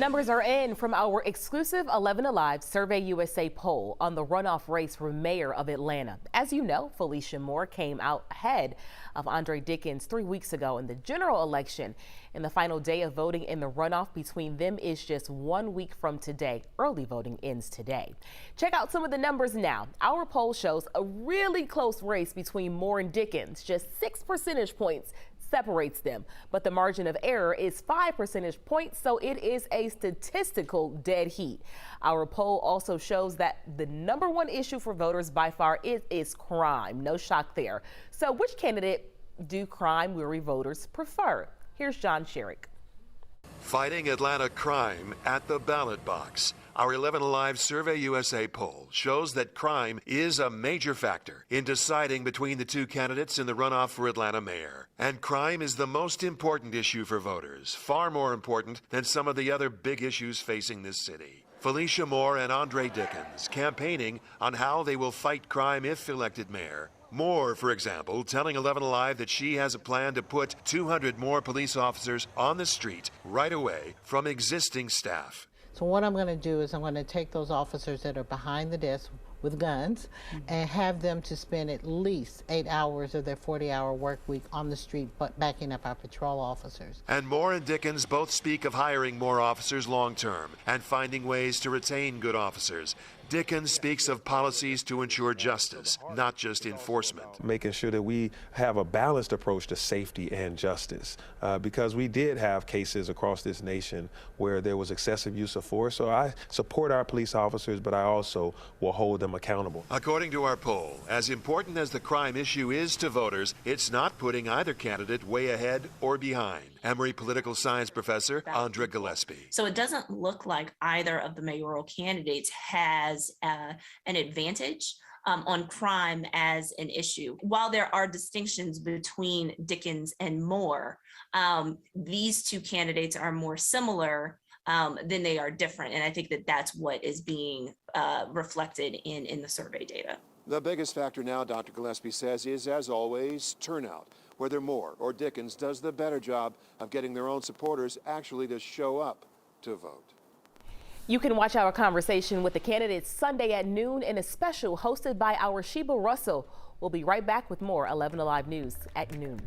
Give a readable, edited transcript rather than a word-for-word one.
Numbers are in from our exclusive 11 Alive Survey USA poll on the runoff race for mayor of Atlanta. As you know, Felicia Moore came out ahead of Andre Dickens 3 weeks ago in the general election. And the final day of voting in the runoff between them is just 1 week from today. Early voting ends today. Check out some of the numbers now. Our poll shows a really close race between Moore and Dickens, just 6 percentage points separates them, but the margin of error is 5 percentage points, so it is a statistical dead heat. Our poll also shows that the #1 issue for voters by far is crime. No shock there. So which candidate do crime-weary voters prefer? Here's John Sherrick. Fighting Atlanta crime at the ballot box. Our 11 Alive Survey USA poll shows that crime is a major factor in deciding between the two candidates in the runoff for Atlanta mayor. And crime is the most important issue for voters, far more important than some of the other big issues facing this city. Felicia Moore and Andre Dickens campaigning on how they will fight crime if elected mayor. Moore, for example, telling 11 Alive that she has a plan to put 200 more police officers on the street right away from existing staff. So what I'm going to do is I'm going to take those officers that are behind the desk with guns and have them to spend at least 8 hours of their 40-hour work week on the street, but backing up our patrol officers. And Moore and Dickens both speak of hiring more officers long term and finding ways to retain good officers. Dickens speaks of policies to ensure justice, not just enforcement. Making sure that we have a balanced approach to safety and justice, because we did have cases across this nation where there was excessive use of force. So I support our police officers, but I also will hold them accountable. According to our poll, as important as the crime issue is to voters, it's not putting either candidate way ahead or behind. Emory political science professor Andra Gillespie. So it doesn't look like either of the mayoral candidates has an advantage on crime as an issue. While there are distinctions between Dickens and Moore, these two candidates are more similar than they are different. And I think that that's what is being reflected in the survey data. The biggest factor now, Dr. Gillespie says, is, as always, turnout. Whether Moore or Dickens does the better job of getting their own supporters actually to show up to vote. You can watch our conversation with the candidates Sunday at noon in a special hosted by our Sheba Russell. We'll be right back with more 11 Alive News at noon.